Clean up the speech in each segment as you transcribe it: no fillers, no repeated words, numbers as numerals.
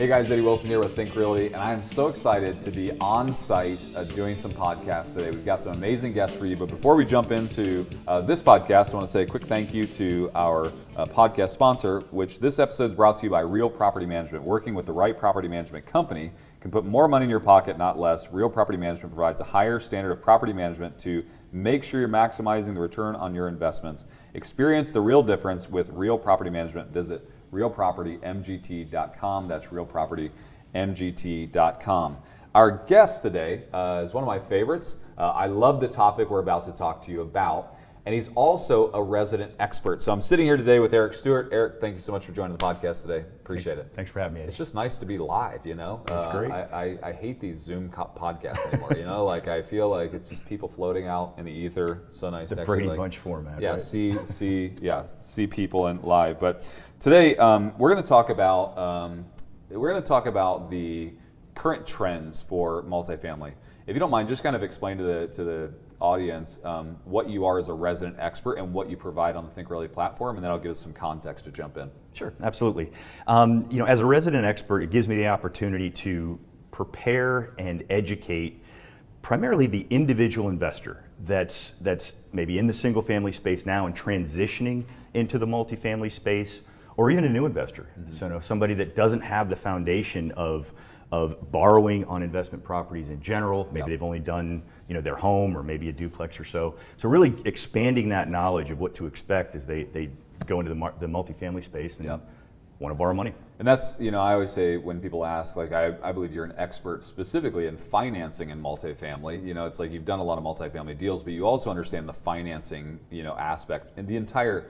Hey guys, Eddie Wilson here with Think Realty, and I'm so excited to be on site doing some podcasts today. We've got some amazing guests for you, but before we jump into this podcast, I want to say a quick thank you to our podcast sponsor, which this episode is brought to you by Real Property Management. Working with the right property management company can put more money in your pocket, not less. Real Property Management provides a higher standard of property management to make sure you're maximizing the return on your investments. Experience the real difference with Real Property Management. Visit realpropertymgt.com. That's realpropertymgt.com. Our guest today is one of my favorites. I love the topic we're about to talk to you about, and he's also a resident expert. So I'm sitting here today with Eric Stewart. Eric, thank you so much for joining the podcast today. Appreciate it. Thanks for having me, Eddie. It's just nice to be live, you know? That's great. I hate these Zoom podcasts anymore, you know? Like, I feel like it's just people floating out in the ether. It's so nice It's to a Brady actually, Bunch format, yeah, right? see people in live. But today we're going to talk about the current trends for multifamily. If you don't mind, just kind of explain to the audience what you are as a resident expert and what you provide on the Think Realty platform, and then I'll give us some context to jump in. Sure, absolutely. As a resident expert, it gives me the opportunity to prepare and educate primarily the individual investor that's maybe in the single family space now and transitioning into the multifamily space, or even a new investor. Mm-hmm. So somebody that doesn't have the foundation of borrowing on investment properties in general. Maybe they've only done their home or maybe a duplex or so. So really expanding that knowledge of what to expect as they go into the multifamily space and want to borrow money. And that's, I always say when people ask, like, I believe you're an expert specifically in financing in multifamily. It's like you've done a lot of multifamily deals, but you also understand the financing, aspect and the entire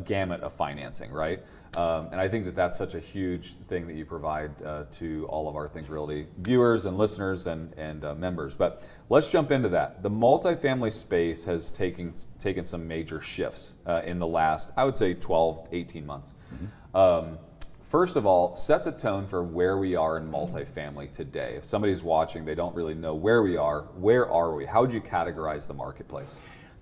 gamut of financing, right? And I think that that's such a huge thing that you provide to all of our Think Realty viewers and listeners and members. But let's jump into that. The multifamily space has taken some major shifts in the last, I would say, 12, 18 months. Mm-hmm. First of all, set the tone for where we are in multifamily today. If somebody's watching, they don't really know where we are. Where are we? How would you categorize the marketplace?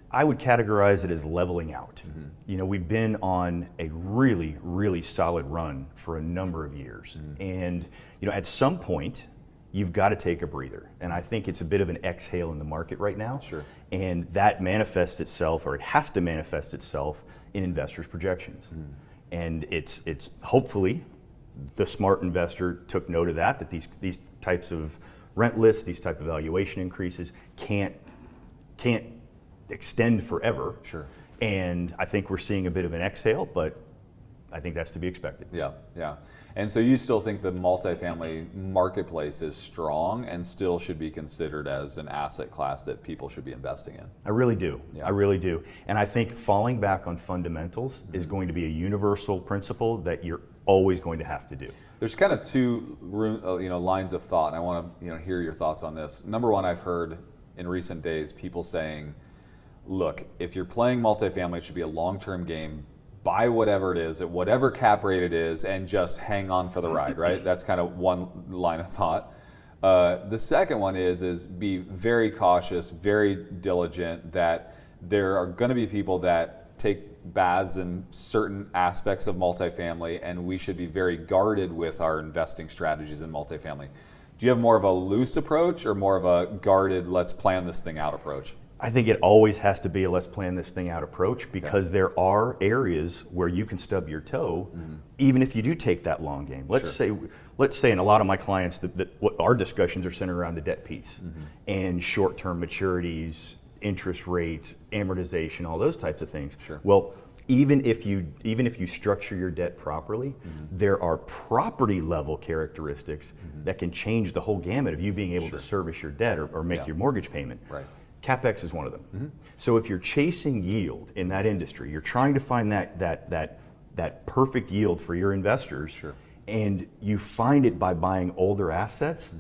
I would categorize it as leveling out. Mm-hmm. We've been on a really, really solid run for a number of years. Mm-hmm. And, at some point, you've got to take a breather. And I think it's a bit of an exhale in the market right now. Sure. And that manifests itself, or it has to manifest itself, in investors' projections. Mm-hmm. And it's hopefully the smart investor took note of that these types of rent lifts, these type of valuation increases can't extend forever. Sure. And I think we're seeing a bit of an exhale, but I think that's to be expected. Yeah. And so you still think the multifamily marketplace is strong and still should be considered as an asset class that people should be investing in? I really do. Yeah. I really do. And I think falling back on fundamentals is going to be a universal principle that you're always going to have to do. There's kind of two lines of thought, and I want to hear your thoughts on this. Number one, I've heard in recent days people saying, look, if you're playing multifamily, it should be a long-term game. Buy whatever it is, at whatever cap rate it is, and just hang on for the ride, right? That's kind of one line of thought. The second one is be very cautious, very diligent, that there are going to be people that take baths in certain aspects of multifamily, and we should be very guarded with our investing strategies in multifamily. Do you have more of a loose approach or more of a guarded, let's plan this thing out approach? I think it always has to be a let's plan this thing out approach, because there are areas where you can stub your toe, even if you do take that long game. Let's say, and a lot of my clients, what our discussions are centered around the debt piece and short-term maturities, interest rates, amortization, all those types of things. Sure. Well, even if you structure your debt properly, there are property level characteristics that can change the whole gamut of you being able to service your debt or make your mortgage payment. Right. CapEx is one of them. Mm-hmm. So if you're chasing yield in that industry, you're trying to find that perfect yield for your investors, and you find it by buying older assets,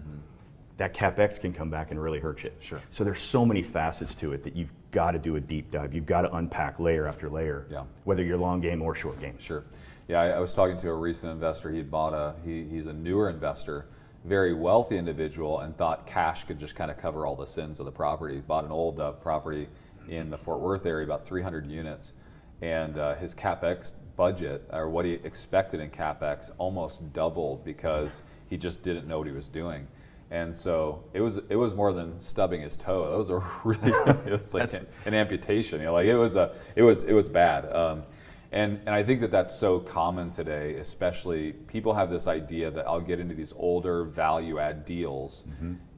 that CapEx can come back and really hurt you. Sure. So there's so many facets to it that you've got to do a deep dive. You've got to unpack layer after layer, whether you're long game or short game. Sure. Yeah, I was talking to a recent investor. He's a newer investor, very wealthy individual, and thought cash could just kind of cover all the sins of the property. Bought an old property in the Fort Worth area, about 300 units, and his CapEx budget or what he expected in CapEx almost doubled because he just didn't know what he was doing. And so it was more than stubbing his toe. That was a really it was like an amputation. You know, like it was bad. And I think that that's so common today, especially people have this idea that I'll get into these older value add deals,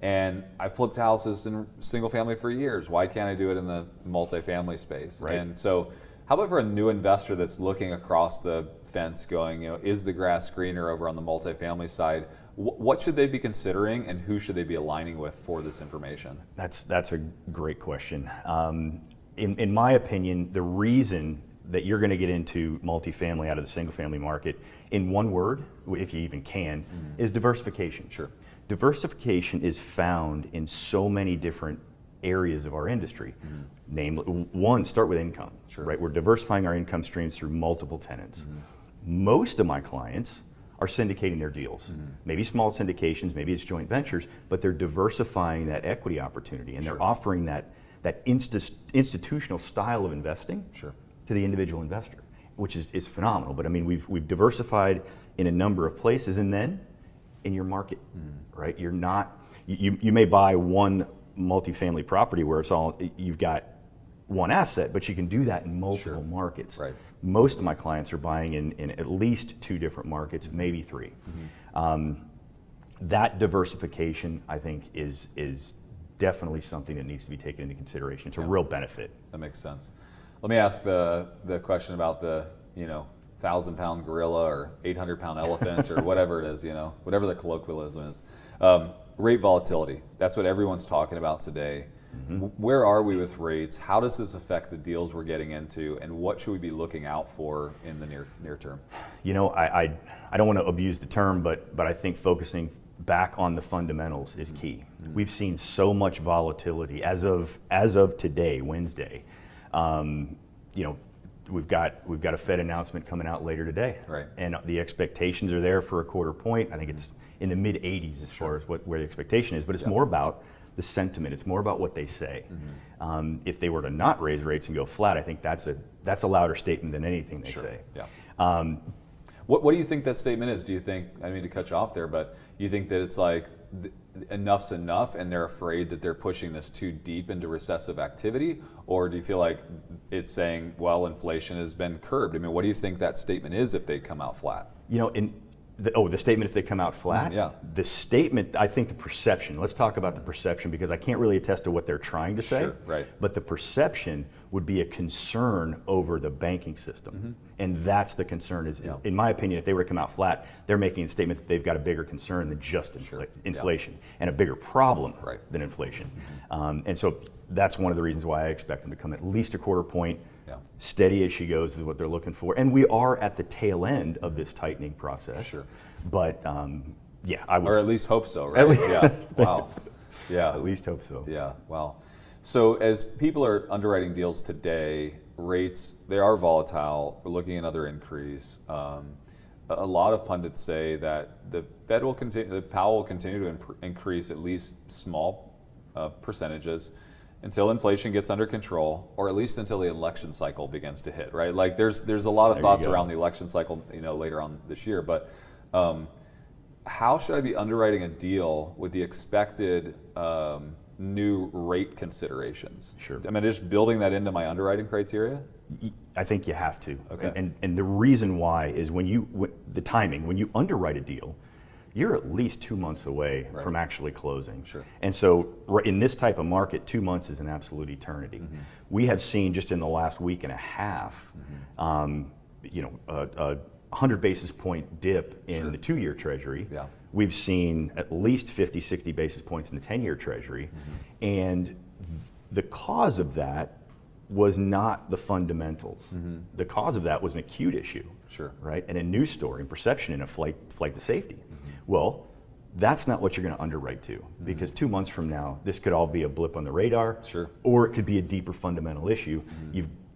and I flipped houses in single family for years. Why can't I do it in the multifamily space? Right. And so how about for a new investor that's looking across the fence going, you know, is the grass greener over on the multifamily side? What should they be considering, and who should they be aligning with for this information? That's a great question. In my opinion, the reason that you're going to get into multifamily out of the single family market, in one word, if you even can, is diversification. Sure. Diversification is found in so many different areas of our industry. Namely, one, start with income. Sure. Right? We're diversifying our income streams through multiple tenants. Most of my clients are syndicating their deals. Maybe small syndications, maybe it's joint ventures, but they're diversifying that equity opportunity, and they're offering that institutional style of investing to the individual investor, which is phenomenal. But I mean, we've diversified in a number of places, and then in your market, right? You're not, you may buy one multifamily property where you've got one asset, but you can do that in multiple markets. Right. Most of my clients are buying in at least 2 different markets, maybe 3. That diversification, I think, is definitely something that needs to be taken into consideration. It's a real benefit. That makes sense. Let me ask the question about the 1,000-pound gorilla or 800-pound elephant or whatever it is, whatever the colloquialism is. Rate volatility. That's what everyone's talking about today. Where are we with rates? How does this affect the deals we're getting into, and what should we be looking out for in the near term? I don't want to abuse the term, but I think focusing back on the fundamentals is key. We've seen so much volatility as of today, Wednesday. We've got a Fed announcement coming out later today, right? And the expectations are there for a quarter point. I think it's in the mid 80s as far as where the expectation is, but it's more about the sentiment. It's more about what they say. If they were to not raise rates and go flat, I think that's a louder statement than anything they say. Yeah. What do you think that statement is? Do you think, I don't mean to cut you off there, but you think that it's like enough's enough and they're afraid that they're pushing this too deep into recessive activity? Or do you feel like it's saying, well, inflation has been curbed? I mean, what do you think that statement is if they come out flat? The statement if they come out flat? Yeah. The statement, I think the perception, let's talk about the perception, because I can't really attest to what they're trying to say. Sure, right. But the perception would be a concern over the banking system. And that's the concern is, in my opinion, if they were to come out flat, they're making a statement that they've got a bigger concern than just inflation and a bigger problem than inflation. And so that's one of the reasons why I expect them to come at least a quarter point. Steady as she goes is what they're looking for. And we are at the tail end of this tightening process. Sure. But I would. Or at least hope so, right? Yeah. Wow. Yeah. At least hope so. Yeah. Wow. So as people are underwriting deals today, rates, they are volatile. We're looking at another increase. A lot of pundits say that the Fed will continue, the Powell will continue to increase at least small percentages until inflation gets under control, or at least until the election cycle begins to hit, right? Like there's a lot of thoughts around the election cycle, later on this year, but how should I be underwriting a deal with the expected new rate considerations? Sure. Am I just building that into my underwriting criteria? I think you have to. Okay. And the reason why is when you underwrite a deal, you're at least 2 months away from actually closing. Sure. And so in this type of market, 2 months is an absolute eternity. We have seen just in the last week and a half, a 100 basis point dip in the 2-year Treasury. Yeah. We've seen at least 50, 60 basis points in the 10-year Treasury. And the cause of that was not the fundamentals. The cause of that was an acute issue. Sure. Right? And a news story and perception and a flight to safety. Well, that's not what you're going to underwrite to, because 2 months from now, this could all be a blip on the radar, or it could be a deeper fundamental issue.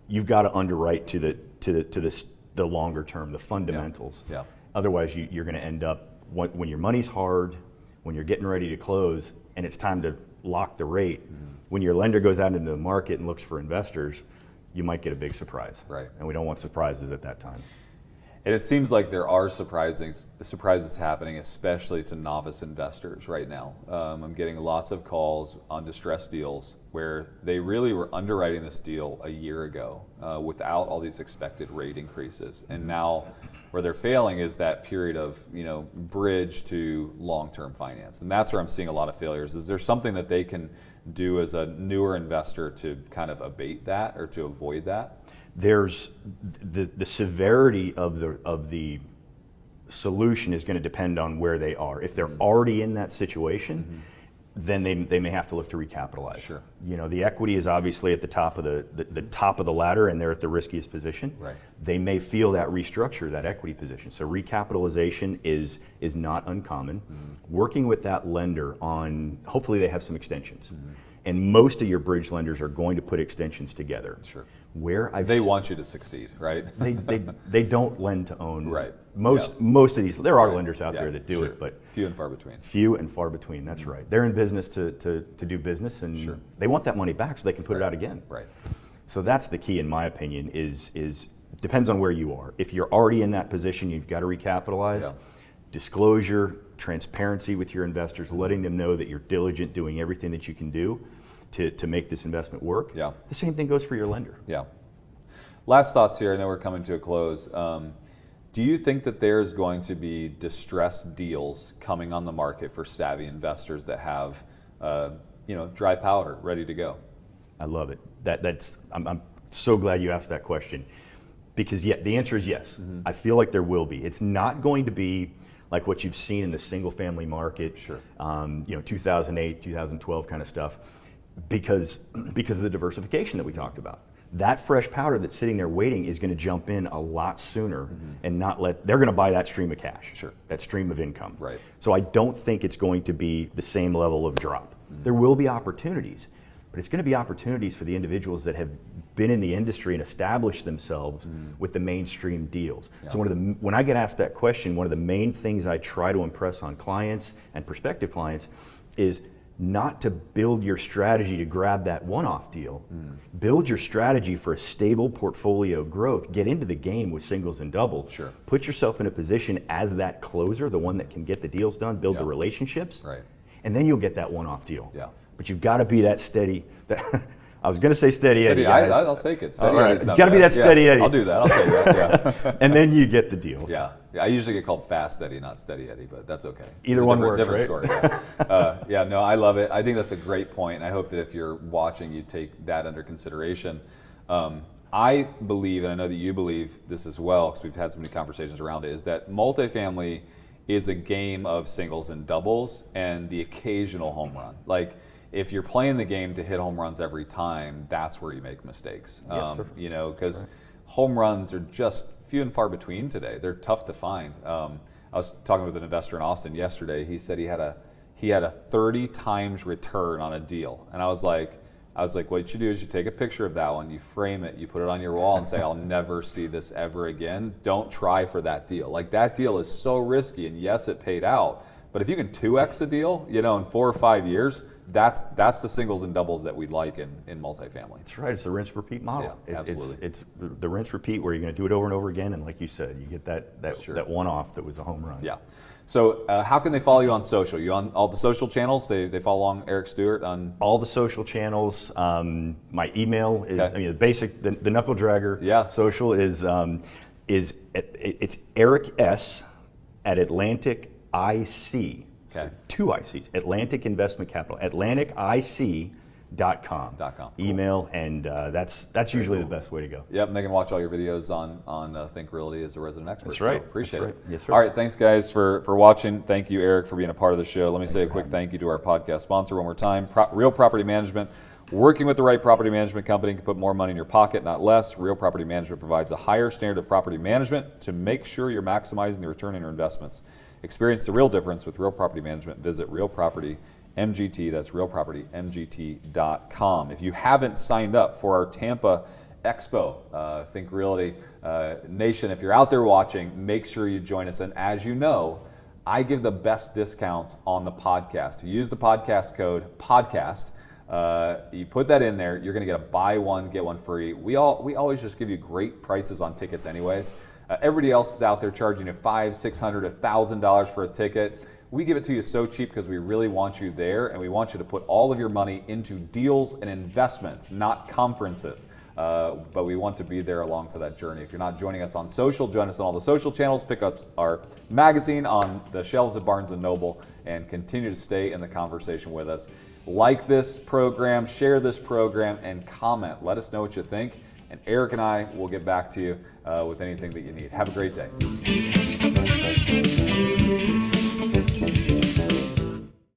You've got to underwrite to the longer term, the fundamentals. Yeah. Otherwise, you're going to end up when your money's hard, when you're getting ready to close, and it's time to lock the rate. When your lender goes out into the market and looks for investors, you might get a big surprise. Right. And we don't want surprises at that time. And it seems like there are surprises happening, especially to novice investors right now. I'm getting lots of calls on distressed deals where they really were underwriting this deal a year ago without all these expected rate increases. And now where they're failing is that period of bridge to long-term finance. And that's where I'm seeing a lot of failures. Is there something that they can do as a newer investor to kind of abate that or to avoid that? There's the severity of the solution is going to depend on where they are. If they're already in that situation, then they may have to look to recapitalize. Sure. The equity is obviously at the top of the top of the ladder, and they're at the riskiest position. Right. They may feel that restructure, that equity position. So recapitalization is not uncommon. Working with that lender on, hopefully they have some extensions. And most of your bridge lenders are going to put extensions together. Sure. They want you to succeed, right? they don't lend to own. Right. Most of these, there are lenders out there that do it, but few and far between. Few and far between. That's right. They're in business to do business, and they want that money back so they can put it out again. Right. So that's the key, in my opinion. Is depends on where you are. If you're already in that position, you've got to recapitalize. Yeah. Disclosure, transparency with your investors, letting them know that you're diligent, doing everything that you can do to make this investment work. Yeah. The same thing goes for your lender. Yeah. Last thoughts here. I know we're coming to a close. Do you think that there's going to be distressed deals coming on the market for savvy investors that have, dry powder ready to go? I love it. I'm so glad you asked that question, because the answer is yes. I feel like there will be. It's not going to be like what you've seen in the single family market. Sure. 2008, 2012 kind of stuff. Because of the diversification that we talked about. That fresh powder that's sitting there waiting is going to jump in a lot sooner and they're going to buy that stream of cash, that stream of income. Right. So I don't think it's going to be the same level of drop. There will be opportunities, but it's going to be opportunities for the individuals that have been in the industry and established themselves with the mainstream deals. Yeah. So when I get asked that question, one of the main things I try to impress on clients and prospective clients is not to build your strategy to grab that one-off deal. Build your strategy for a stable portfolio growth. Get into the game with singles and doubles. Sure. Put yourself in a position as that closer, the one that can get the deals done, build the relationships, and then you'll get that one-off deal. Yeah. But you've got to be that steady. I was going to say steady Eddie, guys. I'll take it. Steady Eddie's not got to be that steady Eddie. I'll do that. I'll take that. Yeah. And then you get the deals. Yeah. I usually get called Fast Eddie, not Steady Eddie, but that's okay. Either one works, different right? Story. Yeah. No, I love it. I think that's a great point. I hope that if you're watching, you take that under consideration. I believe, and I know that you believe this as well, because we've had so many conversations around it, is that multifamily is a game of singles and doubles and the occasional home run. Like, if you're playing the game to hit home runs every time, that's where you make mistakes. Yes, sir. Because home runs are just few and far between today. They're tough to find. I was talking with an investor in Austin yesterday. He said he had a 30 times return on a deal, and I was like, what you do is you take a picture of that one, you frame it, you put it on your wall, and say, I'll never see this ever again. Don't try for that deal. Like, that deal is so risky, and yes, it paid out. But if you can 2x a deal, in 4 or 5 years, that's the singles and doubles that we like in multifamily. That's right. It's the rinse repeat model. Yeah, absolutely. It's the rinse repeat where you're going to do it over and over again, and like you said, you get that one off that was a home run. Yeah. So how can they follow you on social? You on all the social channels? They follow along Eric Stewart on all the social channels. My email is the basic the knuckle dragger. Yeah. Social is it's Eric S at Atlantic IC. Okay. 2 ICs. Atlantic Investment Capital. AtlanticIC.com. Email, and that's usually the best way to go. Yep, and they can watch all your videos on Think Realty as a resident expert. That's right. So appreciate it. Yes, sir. All right, thanks guys for watching. Thank you, Eric, for being a part of the show. Let me say a quick thank you to our podcast sponsor one more time, Real Property Management. Working with the right property management company can put more money in your pocket, not less. Real Property Management provides a higher standard of property management to make sure you're maximizing the return on your investments. Experience the real difference with Real Property Management. Visit Real Property MGT, that's realpropertymgt.com. If you haven't signed up for our Tampa Expo, Think Realty Nation, if you're out there watching, make sure you join us. And as you know, I give the best discounts on the podcast. If you use the podcast code PODCAST, You put that in there, you're going to get a buy one, get one free. We always just give you great prices on tickets anyways. Everybody else is out there charging you $500, $600, $1,000 for a ticket. We give it to you so cheap because we really want you there, and we want you to put all of your money into deals and investments, not conferences. But we want to be there along for that journey. If you're not joining us on social, join us on all the social channels, pick up our magazine on the shelves of Barnes & Noble, and continue to stay in the conversation with us. Like this program, share this program, and comment. Let us know what you think, and Eric and I will get back to you with anything that you need. Have a great day.